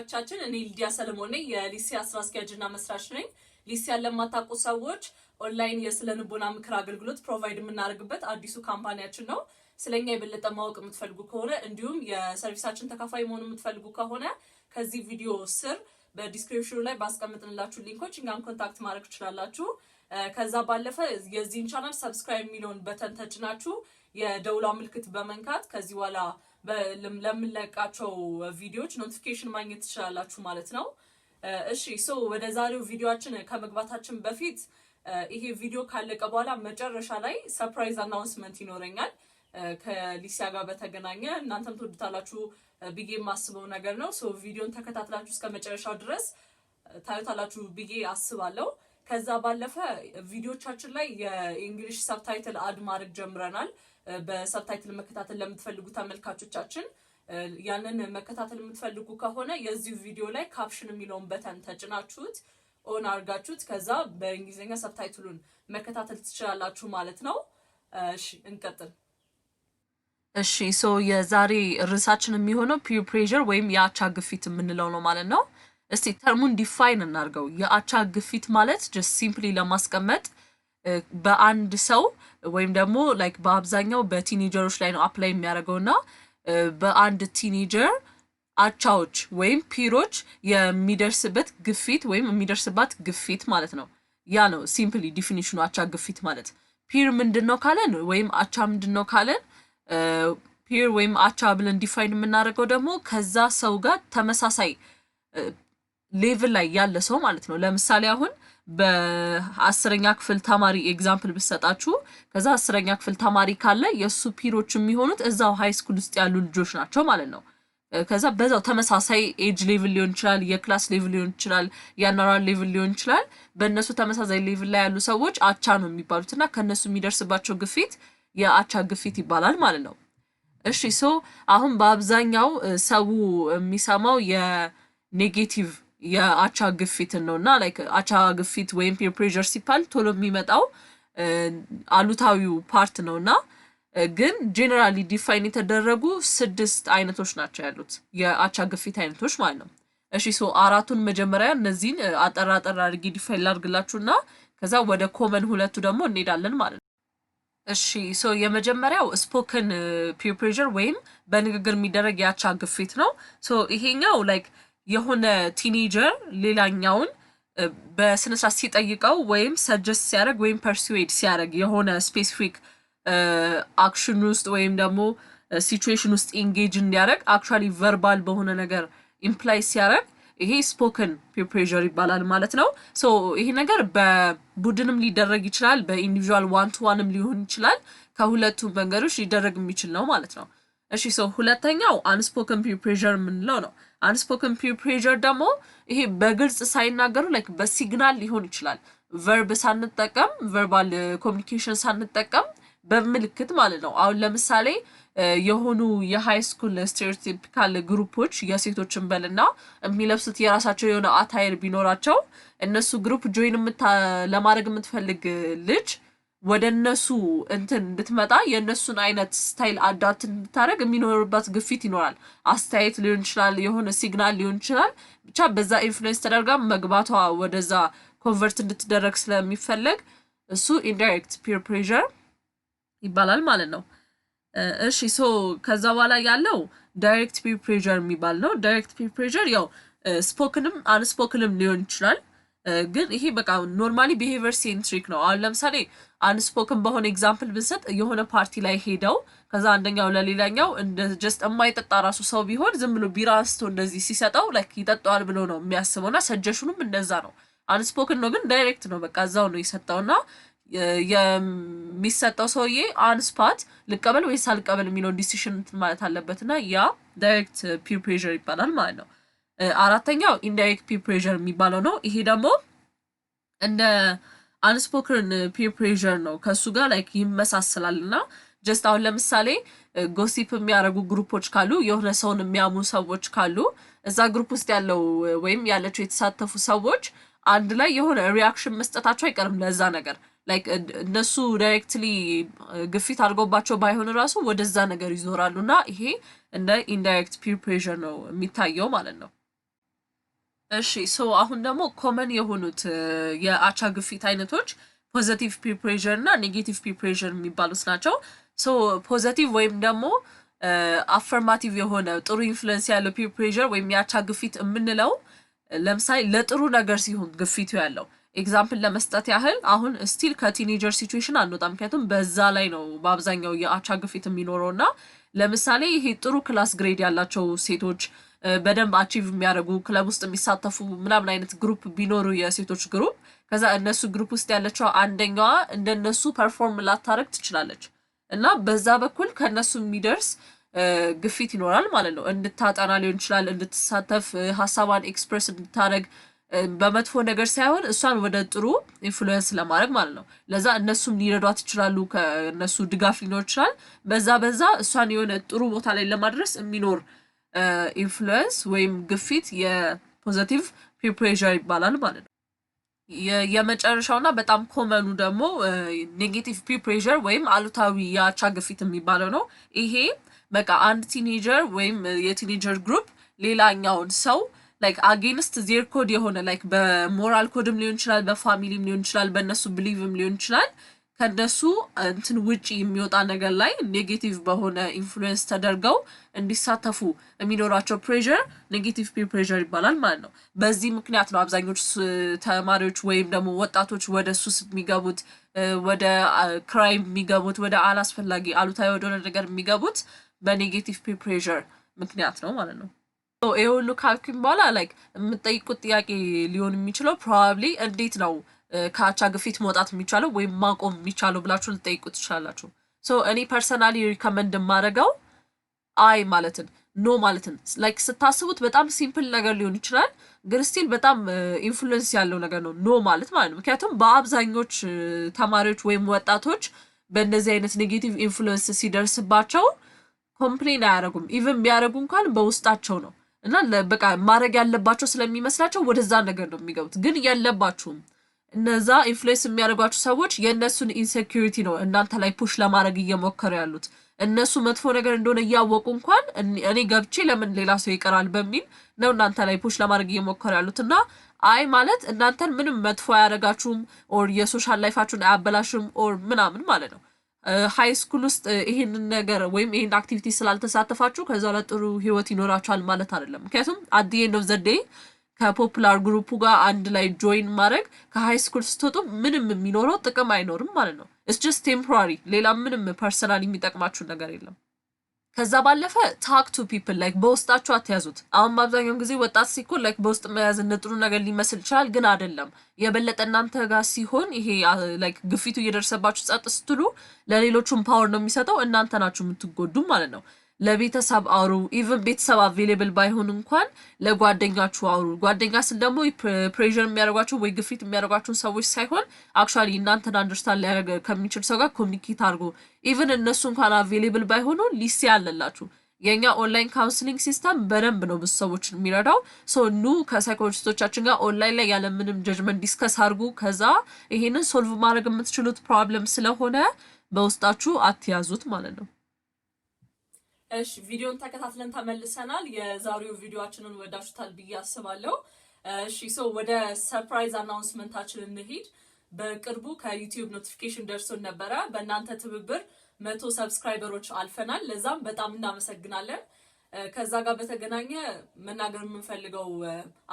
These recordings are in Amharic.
ተመልካቾቻችን እኔ ሊዲያ ሰለሞን ነኝ የሊሲያ ስራ አስኪያጅና መስራች ነኝ። ሊሲያን ለማታውቁ ሰዎች ኦንላይን የስለንቦና ምክር አገልግሎት ፕሮቫይድ የምናደርግበት አዲሱ ካምፓኒያችን ነው። ስለኛ የበለጠ ማወቅ የምትፈልጉ ከሆነ እንዲሁም የሰርቪሳችን ተካፋይ መሆን የምትፈልጉ ከሆነ ከዚህ ቪዲዮ ስር በዲስክሪፕሽኑ ላይ ባስቀምጥንላችሁ ሊንኮች እኛን ኮንታክት ማድረግ ትችላላችሁ። ከዛ ባለፈ የዚህን ቻናል ሰብስክራይብ የሚለውን በተን ተጭናችሁ የደውላ ምልክት በመንካት ከዚህ በኋላ ለምንለቃቸው ቪዲዮዎች ኖቲፊኬሽን ማግኘት ትችላላችሁ ማለት ነው። እሺ ወደ ዛሬው ቪዲዮአችን ከመግባታችን በፊት ይሄ ቪዲዮ ካለቀ በኋላ መጨረሻ ላይ ሰርፕራይዝ አናውንስመንት ይኖረኛል ከሊሲያ ጋር በተገናኘ እናንተም ትወዱታላችሁ ብዬ የማስበው ነገር ነው። ቪዲዮን ተከታትላችሁ እስከ መጨረሻው ድረስ ታዩታላችሁ ብዬ አስባለሁ። ከዛ ባለፈ ቪዲዮቻችን ላይ የእንግሊሽ ሰብታይትል አድ ማድረግ ጀምረናል። በሰብታይትል መከታተል ለምትፈልጉ ተመልካቾቻችን ያንን መከታተል የምትፈልጉ ከሆነ የዚህ ቪዲዮ ላይ ካፕሽን የሚለውን በተን ተጭናችሁት ኦን አድርጋችሁት ከዛ በእንግሊዝኛ ሰብታይትሉን መከታተል ትችላላችሁ ማለት ነው። እሺ እንቀጥል። እሺ የዛሬ ርዕሳችን የሚሆነው ፒር ፕሬሸር ወይም የአቻ ግፊት የምንለው ነው ማለት ነው። እስቲ ተርሙን ዲፋይን እናድርገው። የአቻ ግፊት ማለት ጀስት ሲምፕሊ ለማስቀመጥ በአንድ ሰው ወይም ደግሞ ላይክ በአብዛኛው በቲኔጀሮች ላይ ነው አፕላይ የሚያደርገውና በአንድ ቲኔጀር አቻዎች ወይም ፒሮች የሚደርስበት ግፊት ወይም የሚደርስባት ግፊት ማለት ነው። ያ ነው ሲምፕሊ ዲፊኒሽኑ አቻ ግፊት ማለት። ፒር ምንድነው ካለን ወይም አቻ ምንድነው ካለን ፒር ወይም አቻ ብለን ዲፋይን የምናደርገው ደግሞ ከዛ ሰው ጋር ተመሳሳይ ሌቭል ላይ ያለ ሰው ማለት ነው። ለምሳሌ አሁን በ10ኛ ክፍል ተማሪ ኤግዛምፕል ብሰጣችሁ ከዛ 10ኛ ክፍል ተማሪ ካለ የሱ ፒሮች የሚሆኑት እዛው ሃይ ስኩል ውስጥ ያሉ ልጆች ናቸው ማለት ነው። ከዛ በዛው ተመሳሳይ ኤጅ ሌቭል ሊሆን ይችላል፣ የክላስ ሌቭል ሊሆን ይችላል፣ የአናራል ሌቭል ሊሆን ይችላል። በእነሱ ተመሳሳይ ሌቭል ላይ ያሉ ሰዎች አቻ ነው የሚባሉትና ከነሱ የሚደርስባቸው ግፊት የአቻ ግፊት ይባላል ማለት ነው። እሺ አሁን በአብዛኛው ሰው የሚሰማው የኔጌቲቭ የአቻ ግፊት ነውና ላይክ አቻ ግፊት ወይም ፒር ፕሬሸር ሲባል ቶሎ የሚመጣው አሉታዊው ፓርት ነውና ግን ጄነራሊ ዲፋይን የተደረጉ 6 አይነቶች ናቸው ያሉት የአቻ ግፊት አይነቶች ማለት ነው። እሺ አራቱን መጀመሪያ እነዚህን አጠራ አድርጌ ዲፋይን ላድርግላችሁና ከዛ ወደ ኮመን ሁለቱ ደግሞ እንሄዳለን ማለት ነው። እሺ የመጀመሪያው ስፖከን ፒር ፕሬሸር ወይም በንግግር የሚደረግ የአቻ ግፊት ነው። ይሄኛው ላይክ የሆነ ቲኔጀር ሌላኛውን በስነስርዓት ሲጠይቀው ወይም ሰጀስት ሲያደርግ ወይም ፐርሱዌድ ሲያደርግ የሆነ ስፔሲፊክ አክሽን ውስጥ ወይም ደግሞ ሲቹዌሽን ውስጥ ኢንጌጅ እንዲያደርግ አክቹዋሊ ቨርባል በሆነ ነገር ኢምፕላይ ሲያደርግ ይሄ ስፖከን ፒር ፕሬሸር ይባላል ማለት ነው። ይሄ ነገር በቡድንም ሊደረግ ይችላል፣ በኢንዲቪጁዋል ዋን ቱ ዋንም ሊሆን ይችላል። ከሁለቱም መንገዶች ሊደረግ የሚችል ነው ማለት ነው። እሺ ሁለተኛው አንስፖከን ፒር ፕሬሸር የምንለው ነው። አንስፖከን ፒር ፕሬሸር ደግሞ ይሄ በግልጽ ሳይናገሩ ላይክ በሲግናል ሊሆን ይችላል፣ ቨርብ ሳንጠቀም ቨርባል ኮሚኒኬሽን ሳንጠቀም በምልክት ማለት ነው። አሁን ለምሳሌ የሆኑ የሃይ ስኩል ስቴሪዮቲፒካል ግሩፖች የሴቶችን በልና የሚለብሱት የራሳቸው የሆነ አታይር ቢኖራቸው እነሱ ግሩፕ ጆይን ለማድረግ የምትፈልግ ልጅ ወደ እነሱ እንድትመጣ የእነሱን አይነት ስታይል አዳፕት እንድታደርግ የሚኖርበት ግፊት ይኖራል። አስተያየት ሊሆን ይችላል፣ የሆነ ሲግናል ሊሆን ይችላል። ብቻ በዛ ኢንፍሉዌንስ ተደርጋ መግባቷ ወደዛ ኮንቨርት እንድትደረግ ስለሚፈለግ እሱ ኢንዳይሬክት ፒር ፕሬሸር ይባላል ማለት ነው። እሺ ከዛ በኋላ ያለው ዳይሬክት ፒር ፕሬሸር የሚባል ነው። ዳይሬክት ፒር ፕሬሸር ያው ስፖክንም አንስፖክንም ሊሆን ይችላል። ግን ይሄ በቃ ኖርማሊ ቢሄቪየር ሴንትሪክ ነው። አሁን ለምሳሌ አንስፖክን በሆነ ኤግዛምፕል ብንሰጥ የሆነ ፓርቲ ላይ ሄደው ከዛ አንደኛው ለሌላኛው እንደ ጀስት የማይጠጣ ራሱ ሰው ቢሆን ዝም ብሎ ቢራ አንስቶ እንደዚህ ሲሰጠው ላይክ ይጠጣዋል ብሎ ነው የሚያስበውና ሰጀሽኑም እንደዛ ነው። አንስፖክን ነው ግን ዳይሬክት ነው፣ በቃ እዛው ነው የሰጠውና የሚሰጠው ሰውዬ አንስፓት ልቀበል ወይስ አልቀበል የሚለው ዲሲሽን ማለት አለበትና ያ ዳይሬክት ፒር ፕሬሸር ይባላል ማለት ነው። አራተኛው ኢንዳይሬክት ፒር ፕሬሸር የሚባለው ነው። ይሄ ደግሞ እንደ አንስፖከን ፒር ፕሬሸር ነው፣ ከሱ ጋር ላይክ ይመሳሰላልና ጀስት አሁን ለምሳሌ ጎሲፕ የሚያደርጉ ግሩፖች ካሉ የሆነ ሰውን የሚያሙ ሰዎች ካሉ እዛ ግሩፕ ውስጥ ያለው ወይም ያለችው የተሳተፉ ሰዎች አንድ ላይ የሆነ ሪአክሽን መስጠታቸው አይቀርም ለዛ ነገር ላይክ እነሱ ዳይሬክትሊ ግፊት አድርጎባቸው ባይሆን ራሱ ወደዛ ነገር ይዞራሉና ይሄ እንደ ኢንዳይሬክት ፒር ፕሬሸር ነው የሚታየው ማለት ነው። እሺ ሶ አሁን ደግሞ ኮመን የሆኑት የአቻ ግፊት አይነቶች ፖዚቲቭ ፒር ፕሬሸር እና ኔጌቲቭ ፒር ፕሬሸር የሚባሉት ናቸው። ሶ ፖዚቲቭ ወይም ደግሞ አፈርማቲቭ የሆነ ጥሩ ኢንፍሉዌንስ ያለው ፒር ፕሬሸር ወይም የአቻ ግፊት የምንለው ለምሳሌ ለጥሩ ነገር ሲሆን ግፊቱ ያለው ኤግዛምፕል ለመስጠት ያህል አሁን ስቲል ከቲኔጀር ሲቹዌሽን አንወጣም፣ ምክንያቱም በዛ ላይ ነው በአብዛኛው የአቻ ግፊት የሚኖረው እና ለምሳሌ ይሄ ጥሩ ክላስ ግሬድ ያላቸው ሴቶች በደንብ አቺቭ የሚያደርጉ ክለብ ውስጥ የሚሳተፉ ምናምን አይነት ግሩፕ ቢኖሩ የሴቶች ግሩፕ ከዛ እነሱ ግሩፕ ውስጥ ያለችው አንደኛዋ እንደነሱ ፐርፎርም ላታረግ ትችላለች እና በዛ በኩል ከነሱ የሚደርስ ግፊት ይኖራል ማለት ነው። እንድታጠና ሊሆን ይችላል፣ እንድትሳተፍ ሀሳቧን ኤክስፕረስ እንድታደረግ በመጥፎ ነገር ሳይሆን እሷን ወደ ጥሩ ኢንፍሉዌንስ ለማድረግ ማለት ነው። ለዛ እነሱም ሊረዷት ይችላሉ፣ ከእነሱ ድጋፍ ሊኖር ይችላል። በዛ እሷን የሆነ ጥሩ ቦታ ላይ ለማድረስ የሚኖር ኢንፍሉዌንስ ወይም ግፊት የፖዚቲቭ ፒር ፕሬሸር ይባላል ማለት ነው። የመጨረሻውና በጣም ኮመኑ ደግሞ ኔጌቲቭ ፒር ፕሬሸር ወይም አሉታዊ የአቻ ግፊት የሚባለው ነው። ይሄ በቃ አንድ ቲኔጀር ወይም የቲኔጀር ግሩፕ ሌላኛውን ሰው ላይክ አጌንስት ዜር ኮድ የሆነ ላይክ በሞራል ኮድም ሊሆን ይችላል፣ በፋሚሊም ሊሆን ይችላል፣ በእነሱ ብሊቭም ሊሆን ይችላል ከነሱ እንትን ውጪ የሚወጣ ነገር ላይ ኔጌቲቭ በሆነ ኢንፍሉዌንስ ተደርገው እንዲሳተፉ የሚኖራቸው ፕሬሸር ኔጌቲቭ ፒር ፕሬሸር ይባላል ማለት ነው። በዚህ ምክንያት ነው አብዛኞቹ ተማሪዎች ወይም ደግሞ ወጣቶች ወደ ሱስ የሚገቡት፣ ወደ ክራይም የሚገቡት፣ ወደ አላስፈላጊ አሉታዊ ወደሆነ ነገር የሚገቡት በኔጌቲቭ ፒር ፕሬሸር ምክንያት ነው ማለት ነው። ይሄ ሁሉ ካልኩኝ በኋላ ላይክ የምጠይቁት ጥያቄ ሊሆን የሚችለው ፕሮባብሊ እንዴት ነው ከአቻ ግፊት መውጣት የሚቻለው ወይም ማቆም የሚቻለው ብላችሁ ልጠይቁ ትችላላችሁ። ሶ እኔ ፐርሰናሊ ሪከመንድ የማደርገው አይ ማለትን ኖ ማለትን ላይክ ስታስቡት በጣም ሲምፕል ነገር ሊሆን ይችላል፣ ግን ስቲል በጣም ኢንፍሉዌንስ ያለው ነገር ነው ኖ ማለት ማለት ነው። ምክንያቱም በአብዛኞች ተማሪዎች ወይም ወጣቶች በእነዚህ አይነት ኔጌቲቭ ኢንፍሉዌንስ ሲደርስባቸው ኮምፕሌን አያደርጉም። ኢቨን ቢያደርጉ እንኳን በውስጣቸው ነው እና በቃ ማድረግ ያለባቸው ስለሚመስላቸው ወደዛ ነገር ነው የሚገቡት። ግን የለባችሁም። እነዛ ኢንፍሉዌንስ የሚያደርጓቸው ሰዎች የእነሱን ኢንሴኪሪቲ ነው እናንተ ላይ ፑሽ ለማድረግ እየሞከሩ ያሉት። እነሱ መጥፎ ነገር እንደሆነ እያወቁ እንኳን እኔ ገብቼ ለምን ሌላ ሰው ይቀራል በሚል ነው እናንተ ላይ ፑሽ ለማድረግ እየሞከሩ ያሉት። እና አይ ማለት እናንተን ምንም መጥፎ አያደርጋችሁም ኦር የሶሻል ላይፋችሁን አያበላሽም ኦር ምናምን ማለት ነው። ሃይ ስኩል ውስጥ ይሄንን ነገር ወይም ይሄን አክቲቪቲ ስላልተሳተፋችሁ ከዛ ላይ ጥሩ ህይወት ይኖራችኋል ማለት አይደለም። ምክንያቱም አት ኤንድ ኦፍ ዘ ዴይ ከፖፑላር ግሩፑ ጋር አንድ ላይ ጆይን ማድረግ ከሃይ ስኩል ስትወጡ ምንም የሚኖረው ጥቅም አይኖርም ማለት ነው። ኢትስ ጀስት ቴምፖራሪ፣ ሌላ ምንም ፐርሰናል የሚጠቅማችሁ ነገር የለም። ከዛ ባለፈ ታክ ቱ ፒፕል ላይክ በውስጣችሁ አትያዙት። አሁን በአብዛኛውን ጊዜ ወጣት ሲኮን ላይክ በውስጥ መያዝ ጥሩ ነገር ሊመስል ይችላል፣ ግን አይደለም። የበለጠ እናንተ ጋር ሲሆን ይሄ ላይክ ግፊቱ እየደረሰባችሁ ጸጥ ስትሉ ለሌሎቹም ፓወር ነው የሚሰጠው፣ እናንተ ናችሁ የምትጎዱ ማለት ነው። ለቤተሰብ አውሩ። ኢቭን ቤተሰብ አቬሌብል ባይሆን እንኳን ለጓደኛችሁ አውሩ። ጓደኛ ስል ደግሞ ፕሬሸር የሚያደርጓችሁ ወይ ግፊት የሚያደርጓችሁን ሰዎች ሳይሆን አክቹዋሊ እናንተን አንደርስታንድ ሊያደርግ ከሚችል ሰው ጋር ኮሚኒኬት አድርጎ። ኢቭን እነሱ እንኳን አቬሌብል ባይሆኑ ሊሲ ያለላችሁ የኛ ኦንላይን ካውንስሊንግ ሲስተም በደንብ ነው ብዙ ሰዎችን የሚረዳው። ሶ ኑ ከሳይኮሎጂስቶቻችን ጋር ኦንላይን ላይ ያለ ምንም ጀጅመንት ዲስከስ አድርጉ። ከዛ ይሄንን ሶልቭ ማድረግ የምትችሉት ፕሮብለም ስለሆነ በውስጣችሁ አትያዙት ማለት ነው። እሺ ቪዲዮን ተከታትለን ተመልሰናል። የዛሬው ቪዲዮአችንን ወዳችሁታል ብዬ አስባለሁ። እሺ ወደ ሰርፕራይዝ አናውንስመንታችን እንሂድ። በቅርቡ ከዩቲዩብ ኖቲፊኬሽን ደርሶን ነበረ። በእናንተ ትብብር 100 ሰብስክራይበሮች አልፈናል። ለዛም በጣም እናመሰግናለን። ከዛ ጋር በተገናኘ መናገር የምንፈልገው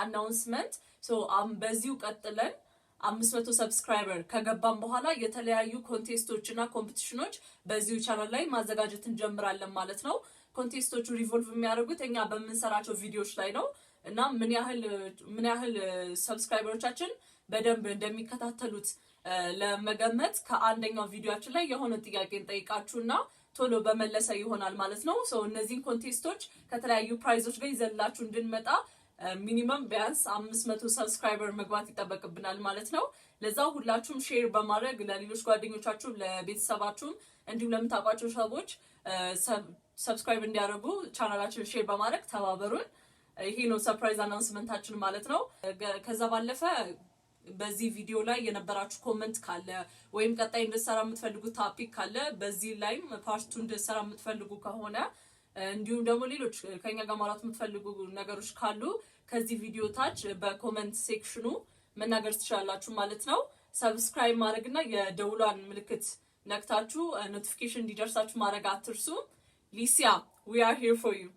አናውንስመንት በዚሁ ቀጥለን 500 ሰብስክራይበር ከገባን በኋላ የተለያዩ ኮንቴስቶች እና ኮምፒቲሽኖች በዚሁ ቻናል ላይ ማዘጋጀት እንጀምራለን ማለት ነው። ኮንቴስቶቹ ሪቮልቭ የሚያደርጉት እኛ በምንሰራቸው ቪዲዮዎች ላይ ነው እና ምን ያህል ሰብስክራይበሮቻችን በደንብ እንደሚከታተሉት ለመገመት ከአንደኛው ቪዲዮአችን ላይ የሆነ ጥያቄ እንጠይቃችሁና ቶሎ በመለሰ ይሆናል ማለት ነው። እነዚህን ኮንቴስቶች ከተለያዩ ፕራይዞች ጋር ይዘላችሁ እንድንመጣ ሚኒመም ቢያንስ 500 ሰብስክራይበር መግባት ይጠበቅብናል ማለት ነው። ለዛው ሁላችሁም ሼር በማድረግ ለሌሎች ጓደኞቻችሁ፣ ለቤተሰባችሁም እንዲሁም ለምታውቋቸው ሰዎች ሰብስክራይብ እንዲያደርጉ ቻናላችንን ሼር በማድረግ ተባበሩን። ይሄ ነው ሰርፕራይዝ አናውንስመንታችን ማለት ነው። ከዛ ባለፈ በዚህ ቪዲዮ ላይ የነበራችሁ ኮሜንት ካለ ወይም ቀጣይ እንድሰራ የምትፈልጉት ቶፒክ ካለ በዚህ ላይም ፓርት 2 እንድሰራ የምትፈልጉ ከሆነ እንዲሁም ደግሞ ሌሎች ከኛ ጋር ማውራት የምትፈልጉ ነገሮች ካሉ ከዚህ ቪዲዮ ታች በኮሜንት ሴክሽኑ መናገር ትችላላችሁ ማለት ነው። ሰብስክራይብ ማድረግና የደውሏን ምልክት ነክታችሁ ኖቲፊኬሽን እንዲደርሳችሁ ማድረግ አትርሱ። ሊሲያ we are here for you